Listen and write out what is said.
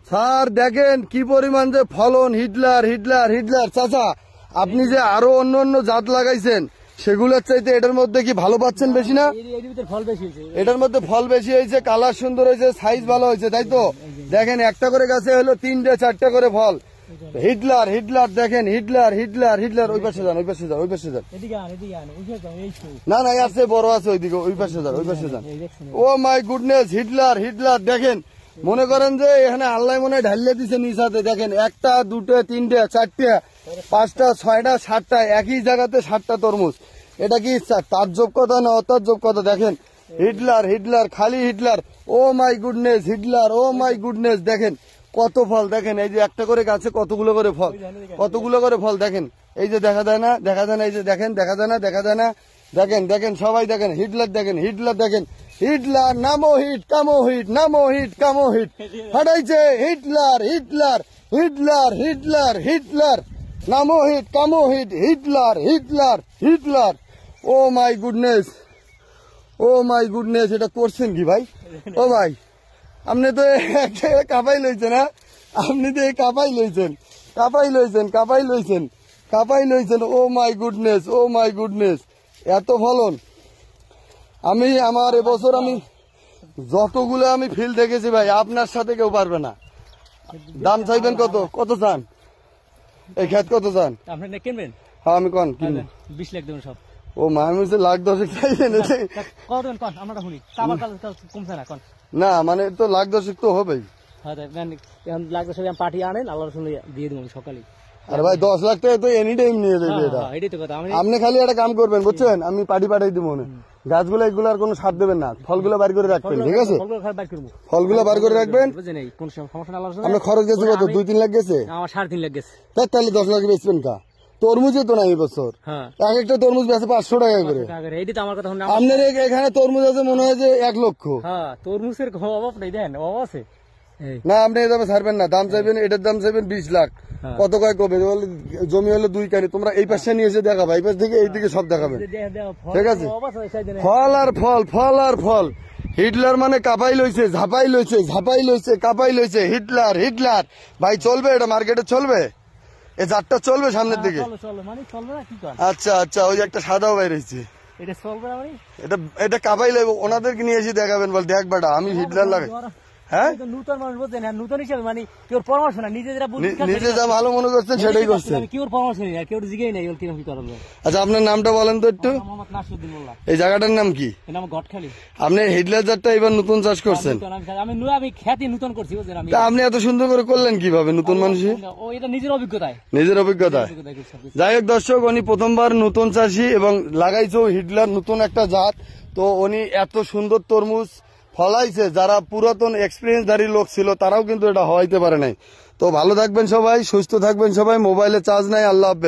Sir দেখেন কি পরিমাণ যে ফলন, হিটলার হিটলার হিটলার। চাচা আপনি যে আরো অন্য অন্য জাত লাগাইছেন সেগুলোর চাইতে এটার মধ্যে কি ভালো পাচ্ছেন বেশি না? এটার মধ্যে ফল বেশি হয়েছে, কালার সুন্দর হয়েছে, সাইজ ভালো হয়েছে, তাই তো? দেখেন একটা করে গাছে হলো 3টে 4টে করে ফল। হিটলার হিটলার দেখেন, হিটলার হিটলার হিটলার। ওই পাশে যান, ওই পাশে যান, ওই পাশে যান। না না আছে, বড় আছে ওইদিকে, ওই পাশে যান, ওই পাশে যান। ও মাই গুডনেস, হিটলার হিটলার দেখেন। মনে করেন যে এখানে আল্লাহ মনে ঢালিয়ে দিচ্ছে নিচাতে। দেখেন 1টা 2টে 3টে 4টে 5টা 6টা 7টা একই জায়গাতে 7টা তরমুজ। এটা কি তাজ্জব কথা না অতাজ্জব কথা? দেখেন হিটলার হিটলার, খালি Hitler. Oh my goodness Hitler, oh my goodness দেখেন কত ফল। দেখেন এই যে একটা করে গাছে কতগুলো করে ফল, কতগুলো করে ফল। দেখেন এই যে দেখা যায় না, দেখা যায় না, এই যে দেখেন দেখা যায় না, দেখা যায় না। দেখেন দেখেন সবাই দেখেন হিটলার, দেখেন হিটলার, দেখেন হিটলার। নামো হিট কামো হিট, নামো হিট কামো হিট। হাঁটাইছে Hitler Hitler Hitler Hitler Hitler. Namo hit কামো hit, Hitler Hitler Hitler. Oh my goodness, oh my goodness. এটা করছেন কি ভাই? ও ভাই আপনি তো কাপাই লইছেন, হ্যাঁ আপনি তো কাপাই লইছেন, কাপাই লইছেন, কাপাই লইছেন, কাপাই লইছেন। ও my goodness, oh my goodness, এত ফলন। আমি আমার এবছর আমি যতগুলো আমি ফিল দেখেছি ভাই আপনার সাথে কেউ পারবে না। দাম চাইবেন কত? কত চান? এই খেত কত চান? আপনি কিনবেন? হ্যাঁ আমি কোন কিনবো? 20 লাখ দেবেন সব। ও মা আমি লাখ 10 চাইছেন? না মানে তো লাখ 10 তো হবেই। লাখ 10 পার্টি আনেন, আল্লাহ রসুল দিয়ে দেবো সকালে। আরে ভাই 10 লাখ টাকা তো এনি টাইম নিয়ে যাবে এটা। আপনি খালি একটা কাম করবেন বুঝছেন, আমি পার্টি পাঠাই দিব মনে। গাছগুলো এগুলার কোনো সার দেবেন না, ফলগুলো বার করে রাখবেন, ঠিক আছে? ফলগুলো বার করে রাখবেন। আপনার খরচ গেছে কত? 2-3 লাখ গেছে? আমার 3.5 লাখ গেছে। তাহলে 10 লাখ বেচবেন কা? তরমুজে তো নাই এবছর, এক একটা তরমুজ বেচে 500 টাকা করে। আপনার এখানে তরমুজ আছে মনে হয় যে 1 লক্ষ। তরমুজের অভাব নেই, দেন অভাব আছে না। আপনি এই দামে ছাড়বেন না, দাম চাইবেন, এটার দাম চাইবেন 20 লাখ। কত কয় কবে? জমি হলো 2 কানি। তোমরা এই পাশে নিয়ে এসে দেখাবা, এই পাশ থেকে এইদিকে সব দেখাবেন, ঠিক আছে? ফল আর ফল, ফল আর ফল। হিটলার মানে কাপাই লইছে, ঝাপাই লইছে, ঝাপাই লইছে, কাপাই লইছে। হিটলার হিটলার ভাই চলবে এটা? মার্কেটে চলবে? এই জাতটা চলবে সামনের দিকে? আচ্ছা আচ্ছা, ওই যে একটা সাদাও বাইর হয়েছে, এটা কাপাই লাগবে। ওনাদেরকে নিয়ে এসে দেখাবেন, বল দেখ বেটা আমি হিটলার লাগাই। হ্যাঁ নতুন মানুষ বলতে না, নতুন হিসেবে মানে কেউ পরামর্শ না, নিজে যা ভালো মনে করছেন সেটাই করছেন, কেউ পরামর্শ নেই, কেউ জিজ্ঞাই নাই কিরকম কি করা যায়। আচ্ছা আপনার নামটা বলেন তো একটু। এই জায়গাটার নাম কি? ঘটখালি। আপনি হিটলার জাতটা এবার নতুন চাষ করছেন? আমি খ্যাতি নতুন করছি। আপনি এত সুন্দর করে করলেন কিভাবে? নতুন মানুষই নিজের অভিজ্ঞতায়, নিজের অভিজ্ঞতায়। যাই হোক দর্শক, উনি প্রথমবার নতুন চাষি এবং লাগাইছে হিটলার নতুন একটা জাত। তো উনি এত সুন্দর তরমুজ ফলাইছে, যারা পুরাতন এক্সপিরিয়েন্সধারী লোক ছিল তারাও কিন্তু এটা হওয়াইতে পারে নাই। তো ভালো থাকবেন সবাই, সুস্থ থাকবেন সবাই। মোবাইলে চার্জ নাই। আল্লাহ হাফেজ।